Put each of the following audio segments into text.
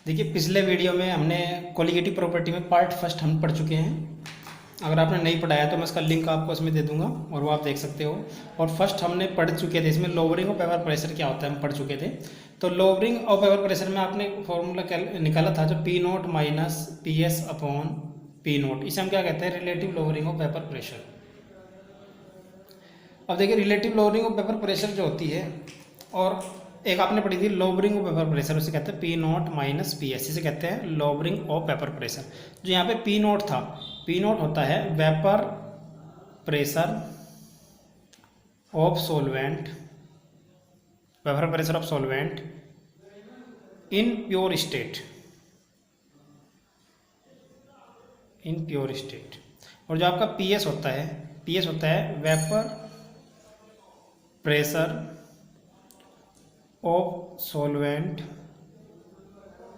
देखिए पिछले वीडियो में हमने कोलिगेटिव प्रॉपर्टी में पार्ट फर्स्ट हम पढ़ चुके हैं। अगर आपने नहीं पढ़ा है तो मैं इसका लिंक आपको इसमें दे दूंगा और वो आप देख सकते हो। और फर्स्ट हमने पढ़ चुके थे, इसमें लोअरिंग ऑफ वेपर प्रेशर क्या होता है हम पढ़ चुके थे। तो लोअरिंग ऑफ वेपर प्रेशर में आपने फॉर्मूला निकाला था जो P note minus P S upon P note, इसे हम क्या कहते हैं, relative lowering of vapour pressure. अब देखिए relative lowering of vapour pressure जो होती है, और एक आपने पढ़ी थी लोअरिंग ऑफ वेपर प्रेशर, उसे कहते हैं P note minus P S, इसे कहते हैं लोअरिंग ऑफ वेपर प्रेशर। जो यहाँ पे पी नोट था, पी नोट होता है vapour pressure of solvent, vapour pressure of solvent in pure state, in pure state. और जो आपका पी एस होता है, पी एस होता है vapour pressure of solvent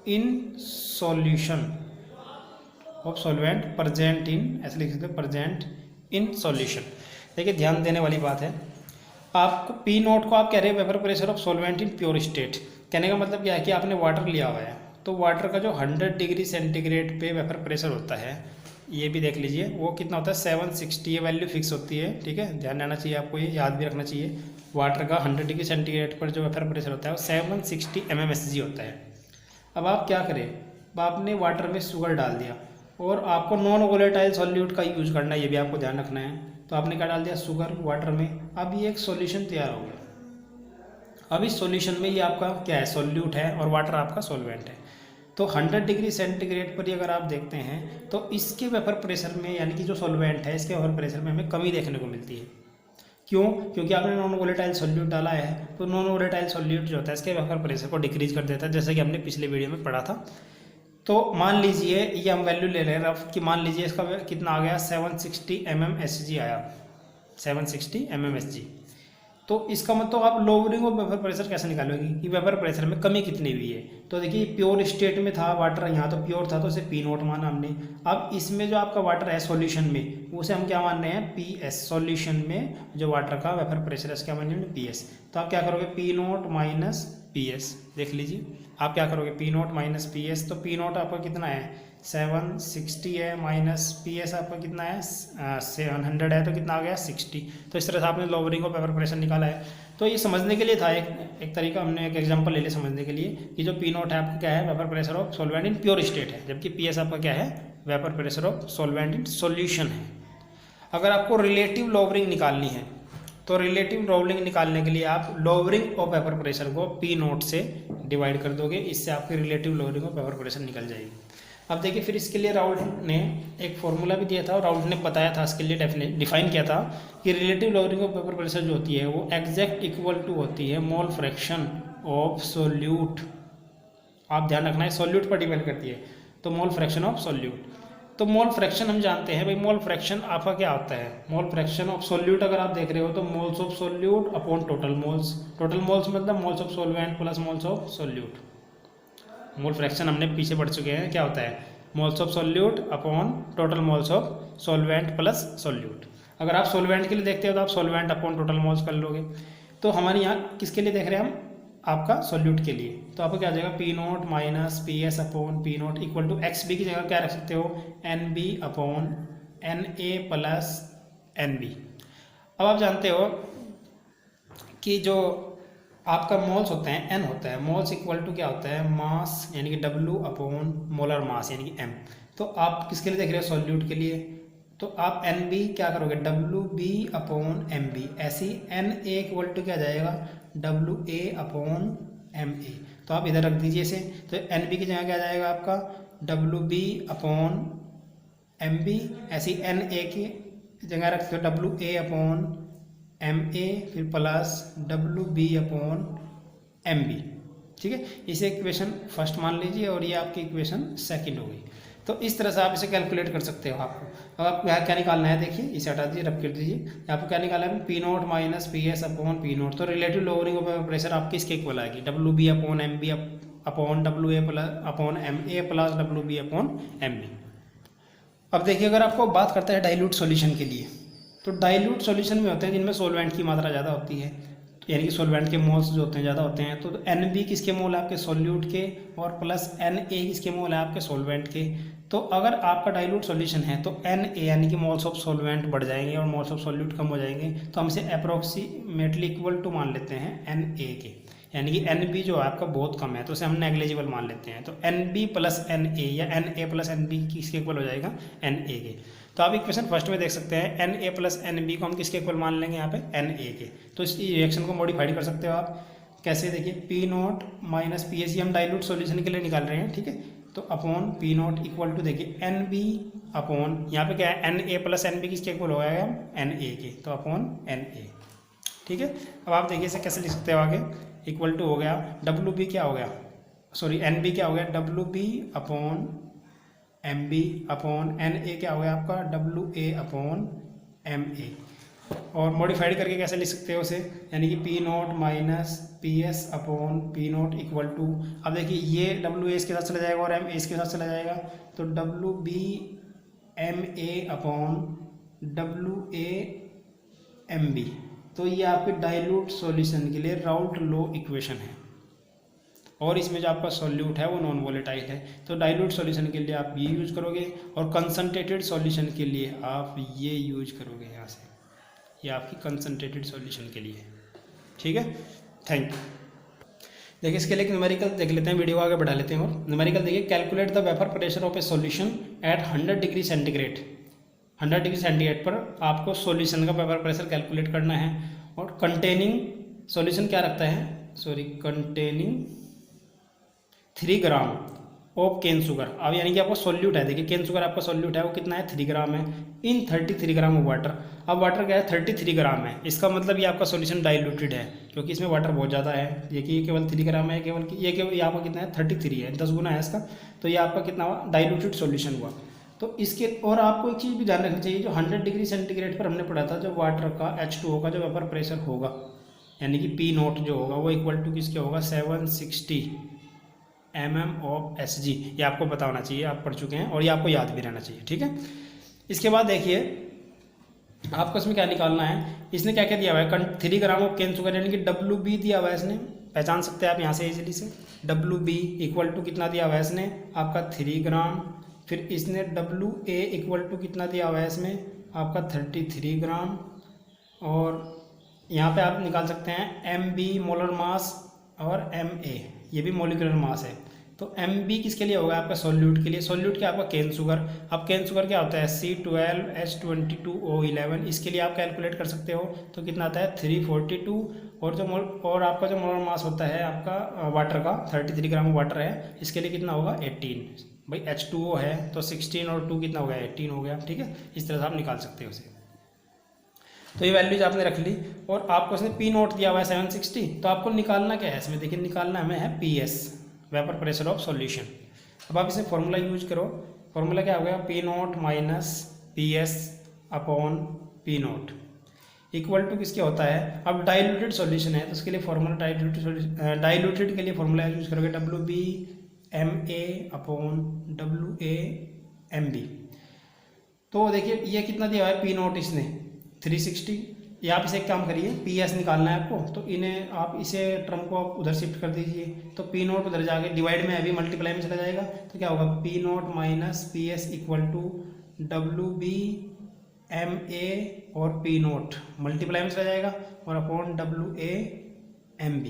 in solution, of solvent present in, ऐसे लिख सकते हैं प्रेजेंट इन सॉल्यूशन। देखिए ध्यान देने वाली बात है, आपको पी नोट को आप कह रहे हैं vapour pressure of solvent in pure state. कहने का मतलब क्या है कि आपने वाटर लिया हुआ है, तो वाटर का जो 100 डिग्री सेंटीग्रेड पे वेपर प्रेशर होता है, ये भी देख लीजिए वो कितना होता है 760, ये वैल्यू फिक्स होती है। ठीक है, ध्यान रहना चाहिए आपको, ये याद भी रखना चाहिए। वाटर का 100 डिग्री सेंटीग्रेड पर जो वेपर प्रेशर होता है वो 760 mmSg होता है। अब आप क्या करें, अब आपने वाटर में शुगर डाल दिया और आपको नॉन वोलेटाइल सॉल्यूट का यूज करना है, ये भी आपको ध्यान रखना है। तो आपने क्या डाल दिया, शुगर वाटर में। अब ये एक सॉल्यूशन तैयार हो गया। अब इस सॉल्यूशन में ये आपका क्या है, सॉल्यूट है, और वाटर आपका सॉल्वेंट है। तो 100 डिग्री सेंटीग्रेड पर ही अगर आप देखते हैं तो इसके वेपर प्रेशर में, यानी कि जो सॉल्वेंट है इसके वेपर प्रेशर में हमें कमी देखने को मिलती है। क्यों? क्योंकि आपने नॉन वोलेटाइल सॉल्यूट डाला है, तो नॉन वोलेटाइल सॉल्यूट जो होता है इसके वेपर प्रेशर को डिक्रीज कर देता है, जैसे कि हमने पिछले वीडियो में पढ़ा था। तो मान लीजिए ये हम वैल्यू ले रहे हैं रफ कि मान लीजिए इसका कितना आ गया, 760 mmSg आया, 760 mmSg। तो इसका मतलब आप लोअरिंग ऑफ वेपर प्रेशर कैसे निकालोगे कि वेपर प्रेशर में कमी कितनी हुई है। तो देखिए प्योर स्टेट में था वाटर, यहाँ तो प्योर था तो उसे पी नोट माना हमने। अब इसमें जो आपका वाटर है सॉल्यूशन में, उसे हम क्या मान रहे हैं, पी एस। सॉल्यूशन में जो वाटर का वेपर प्रेशर है उसका मान रहे हैं पी एस। तो आप क्या करोगे, P note minus P S, देख लीजिए आप क्या करोगे, P note minus P S. तो पी नोट आपका कितना है 760 है, माइनस पी एस आपका कितना है 700 है, तो कितना आ गया 60। तो इस तरह से आपने लोअरिंग ऑफ वेपर प्रेशर निकाला है। तो ये समझने के लिए था एक तरीका, हमने एक एग्जांपल ले लिया समझने के लिए कि जो पी नोट है आपका क्या है, vapour pressure of solvent in pure state है, जबकि पी एस आपका क्या है, vapour pressure of solvent in solution है। अगर आपको रिलेटिव लोअरिंग निकालनी है तो रिलेटिव लोअरिंग निकालने के लिए आप लोअरिंग ऑफ वेपर प्रेशर को पी नोट से डिवाइड कर दोगे, इससे आपकी relative lowering of vapour pressure निकल जाएगी। अब देखिए फिर इसके लिए राउल्ट ने एक फॉर्मूला भी दिया था और राउल्ट ने बताया था, इसके लिए डिफाइन किया था कि relative lowering of vapour pressure जो होती है वो एग्जैक्ट इक्वल टू होती है मोल फ्रैक्शन ऑफ सोल्यूट। आप ध्यान रखना है, सोल्यूट पर डिपेंड करती है, तो मोल फ्रैक्शन ऑफ सोल्यूट। तो मोल फ्रैक्शन हम जानते हैं भाई, मोल फ्रैक्शन आपका क्या होता है, मोल फ्रैक्शन ऑफ सोल्यूट अगर आप देख रहे हो तो moles of solute upon total moles. Total moles मतलब moles of solvent plus moles of solute. Mole fraction हमने पीछे पढ़ चुके हैं, क्या होता है, moles of solute upon total moles of solvent plus solute. अगर आप सोल्वेंट के लिए देखते हो तो आप सोल्वेंट अपॉन टोटल मोल्स कर लोगे। तो हमारे यहाँ किसके लिए देख रहे हैं हम, आपका सोल्यूट के लिए। तो आपको क्या आ जाएगा, P note minus P S upon P naught equal to X B की जगह क्या रख सकते हो, N B upon N A plus N B. अब आप जानते हो कि जो आपका मोल्स होते हैं, एन होता है, मोल्स इक्वल टू क्या होता है, मास यानी कि डब्ल्यू अपॉन मोलर मास यानी कि एम। तो आप किसके लिए देख रहे हो, सोल्यूट के लिए। तो आप एन बी क्या करोगे, W B upon M B. ऐसी एन ए इक्वल टू क्या जाएगा, W A upon M A. तो आप इधर रख दीजिए इसे, तो एन बी की जगह क्या जाएगा आपका, W B upon M B. ऐसी एन ए की जगह रखते हो W A upon M A, फिर plus W B upon M B. ठीक है, इसे इक्वेशन फर्स्ट मान लीजिए और ये आपकी इक्वेशन सेकंड हो गई। तो इस तरह से आप इसे कैलकुलेट कर सकते हो। आपको अब आपको यहाँ क्या निकालना है, देखिए इसे हटा दीजिए, रब कर दीजिए। आपको क्या निकालना है, P note minus P S upon P nought. तो रिलेटिव लोअरिंग ऑफ प्रेशर आपकी इसके इक्वल आएगी, W B upon M B upon W A plus upon M A plus W B upon M B. अब देखिए अगर आपको बात करते हैं डाइल्यूट सॉल्यूशन के लिए, तो डाइल्यूट सॉल्यूशन में होते हैं जिनमें सोलवेंट की मात्रा ज़्यादा होती है। यानी कि सॉल्वेंट के मोल्स जो होते हैं ज़्यादा होते हैं, तो NB किसके मोल है आपके सॉल्यूट के, और प्लस Na किसके मोल है आपके सॉल्वेंट के। तो अगर आपका डाइल्यूट सॉल्यूशन है तो Na यानी कि मोल्स ऑफ सॉल्वेंट बढ़ जाएंगे और मोल्स ऑफ सॉल्यूट कम हो जाएंगे, तो हम इसे अप्रोक्सीमेटली इक्वल टू मान लेते हैं Na के, यानी कि NB जो है आपका बहुत कम है तो उसे हम नेग्लिजिबल मान लेते हैं। तो NB प्लस Na या Na प्लस NB किसके इक्वल हो जाएगा, Na के। तो आप इक्वेशन फर्स्ट में देख सकते हैं Na प्लस NB को हम किसके इक्वल मान लेंगे यहाँ पे, Na के। तो इस रिएक्शन को मॉडिफाइड कर सकते हो आप कैसे, देखिए P nought minus P S, हम डाइल्यूट सॉल्यूशन के लिए निकाल रहे हैं, ठीक है। तो upon P nought equal to देखिए NB अपॉन यहाँ पे क्या है Na प्लस NB किसके इक्वल हो जाएगा, Na के, तो अपॉन Na, ठीक है। अब आप देखिए इसे कैसे लिख सकते हो आगे, इक्वल टू हो गया WB क्या हो गया, सॉरी NB क्या हो गया WB upon MB upon Na क्या हो गया आपका WA अपॉन MA, और मॉडिफाइड करके कैसे लिख सकते हो उसे, यानी कि P nought minus PS upon P nought equal to, अब देखिए ये WA इसके साथ चला जाएगा और MA इसके साथ चला जाएगा, तो WB MA upon WA MB। तो ये आपके डाइल्यूट सॉल्यूशन के लिए राउल्ट लॉ इक्वेशन है, और इसमें जो आपका सॉल्यूट है वो नॉन वोलेटाइल है। तो डाइल्यूट सॉल्यूशन के लिए आप ये यूज करोगे, और कंसनट्रेटेड सॉल्यूशन के लिए आप ये यूज करोगे यहाँ से, ये आपकी कंसनट्रेटेड सॉल्यूशन के लिए, ठीक है। Thank you. देखिए इसके लिए न्यूमेरिकल देख लेते हैं, वीडियो आगे बढ़ा लेते हैं। और न्यूमेरिकल देखिए, calculate the vapour pressure of A solution at 100 degree centigrade. 100 degree centigrade पर आपको सॉल्यूशन का वेपर प्रेशर कैलकुलेट करना है, और कंटेनिंग सॉल्यूशन क्या रखता है, sorry containing 3 gram of cane sugar. अब यानी कि आपका सॉल्यूट है, देखिए केन शुगर आपका सॉल्यूट है वो कितना है 3 ग्राम है, इन 33 ग्राम ऑफ वाटर। अब वाटर क्या है 33 ग्राम है, इसका मतलब ये आपका सॉल्यूशन डाइल्यूटेड है, क्योंकि इसमें वाटर बहुत ज़्यादा है। देखिए ये केवल 3 ग्राम है, केवल ये आपका कितना है 33 है, 10 गुना है इसका, तो ये आपका कितना हुआ डाइल्यूटेड सॉल्यूशन हुआ। तो इसके और आपको एक चीज़ भी ध्यान रखनी चाहिए, जो 100 डिग्री सेंटीग्रेड पर हमने पढ़ा था, जो वाटर का H2O का जो वेपर प्रेशर होगा, यानी कि P नोट जो होगा वो इक्वल टू किसके होगा 760 mm ऑफ Sg। ये आपको पता होना चाहिए, आप पढ़ चुके हैं और ये आपको याद भी रहना चाहिए, ठीक है। इसके बाद देखिए आपको इसमें क्या निकालना है, इसने क्या क्या दिया हुआ है 3 ग्राम ऑफ केन शुगर, यानी कि WB दिया हुआ है इसने, पहचान सकते हैं आप यहाँ से इजीली से। WB इक्वल टू कितना दिया हुआ है इसने आपका 3 ग्राम, फिर इसने WA इक्वल टू कितना दिया हुआ है इसमें आपका 33 ग्राम, और यहाँ पे आप निकाल सकते हैं MB मोलर मास और MA ये भी मोलिकुलर मास है। तो MB किसके लिए होगा आपका सॉल्यूट के लिए, सॉल्यूट क्या आपका केन शुगर। अब केन शुगर क्या होता है C12H22O11, इसके लिए आप कैलकुलेट कर सकते हो, तो कितना आता है 342, और आपका जो मोलर मास होता है आपका वाटर का 33 ग्राम वाटर है, इसके लिए कितना होगा 18, भाई H2O है तो 16 और 2 कितना हो गया 18 हो गया, ठीक है। इस तरह से आप निकाल सकते हो उसे। तो ये वैल्यूज आपने रख ली, और आपको इसने P नोट दिया हुआ है 760, तो आपको निकालना क्या है इसमें, देखिए निकालना हमें है PS vapour pressure of solution. अब आप इसे फॉर्मूला यूज करो, फॉर्मूला क्या हो गया P nought minus PS upon P nought equal to किसके होता है, अब डाइल्यूटेड सॉल्यूशन है तो उसके लिए फॉर्मूला डाइल्यूटेड के लिए फॉर्मूला यूज करोगे WB MA upon WA MB। तो देखिए ये कितना दिया हुआ है P नोट इसने 360, या आप इसे एक काम करिए PS निकालना है आपको, तो इन्हें आप इसे टर्म को आप उधर शिफ्ट कर दीजिए, तो P नोट उधर जाके डिवाइड में अभी मल्टीप्लाई में चला जाएगा, तो क्या होगा P nought minus PS equal to WB MA और P नोट मल्टीप्लाई में चला जाएगा, और अपॉन WA MB,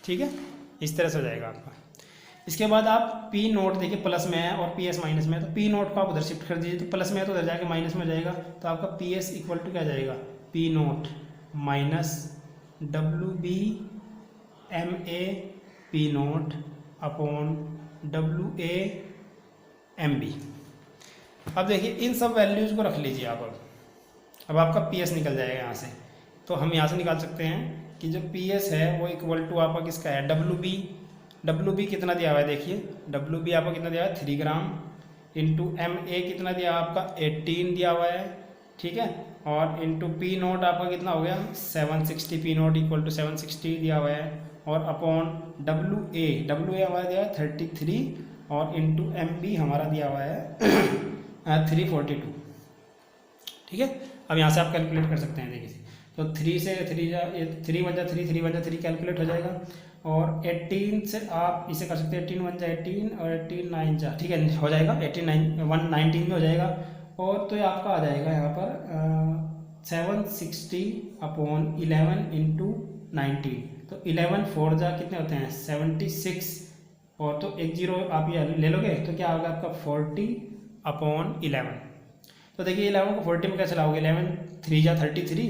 ठीक है। इस तरह से हो जाएगा आपका। इसके बाद आप P नोट देखिए प्लस में है और PS माइनस में है, तो P नोट को आप उधर शिफ्ट कर दीजिए, तो प्लस में है तो उधर जाके माइनस में हो जाएगा, तो आपका PS इक्वल टू क्या जाएगा P nought minus WB MA P naught upon WA MB। अब देखिए इन सब वैल्यूज़ को रख लीजिए आप, अब आपका PS निकल जाएगा यहाँ से। तो हम यहाँ से निकाल सकते हैं कि जो PS है वो इक्वल टू आपका किसका है WB कितना दिया हुआ है, देखिए WB आपका कितना दिया हुआ है 3 ग्राम, इंटू MA कितना दिया आपका 18 दिया हुआ है, ठीक है, और इंटू P नोट आपका कितना हो गया 760, P नोट इक्वल टू 760 दिया हुआ है, और अपॉन WA हमारा दिया है 33, और इंटू MB हमारा दिया हुआ है 342, ठीक है। अब यहाँ से आप कैलकुलेट कर सकते हैं, देखिए तो 3 से 3 वन जा 3 कैलकुलेट हो जाएगा। और 18 से आप इसे कर सकते हैं, 18 वन जा 18 और 18 9 जा, ठीक है, हो जाएगा 19 में हो जाएगा। और तो ये आपका आ जाएगा यहाँ पर 760/11 इंटू 19, तो 11 4 जा कितने होते हैं 76, और तो एक जीरो आप ये ले लोगे तो क्या होगा आपका 40/11। तो देखिए 11 को 40 में कैसे लाओगे, 11 3 जा 33,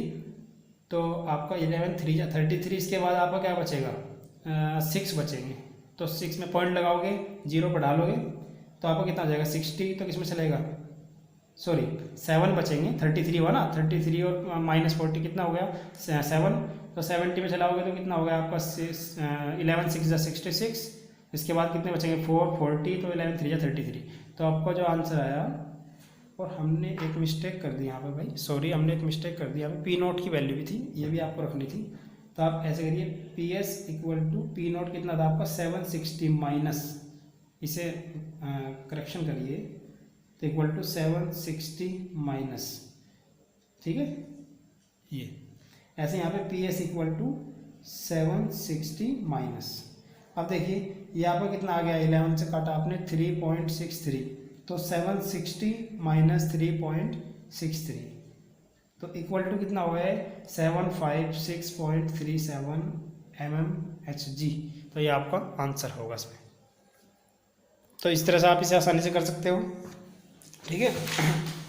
तो आपका 11 3 जा 33, इसके बाद आपका क्या बचेगा 6 बचेंगे। तो 6 में पॉइंट लगाओगे, जीरो पर डालोगे तो आपका कितना हो जाएगा 60, तो किसमें चलेगा, सॉरी 7 बचेंगे, 33 हुआ ना, 33 और -40 कितना हो गया 7, तो 70 में चलाओगे तो कितना हो गया आपका 11 6 जा 66, इसके बाद कितने बचेंगे 4 40, तो 11 3 जा 33। तो आपका जो आंसर आया, और हमने एक मिस्टेक कर दी यहाँ पे भाई, सॉरी हमने एक मिस्टेक कर दी यहाँ पे, पी नोट की वैल्यू भी थी, ये भी आपको रखनी थी। तो आप ऐसे करिए P S equal to P nought कितना था आपका 760 माइनस, इसे करेक्शन करिए, तो इक्वल टू 760 माइनस, ठीक है, ये ऐसे यहाँ पे P S equal to 760 minus. अब देखिए यहाँ पर कितना आ गया, 11 से काटा आपने 3.63, तो 760 माइनस 3.63, तो इक्वल टू कितना हुआ है 756.37 mmHg। तो ये आपका आंसर होगा इसमें। तो इस तरह से आप इसे आसानी से कर सकते हो, ठीक है।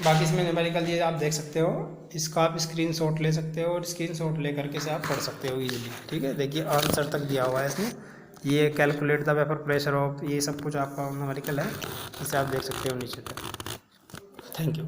बाकी इसमें न्यूमेरिकल ये आप देख सकते हो, इसका आप स्क्रीनशॉट ले सकते हो और स्क्रीनशॉट ले करके से आप पढ़ सकते हो इजीली, ठीक है। देखिए आंसर तक दिया हुआ है इसमें, ये calculate the vapour pressure of, ये सब कुछ आपका न्यूमेरिकल है, इसे आप देख सकते हो नीचे तक। Thank you.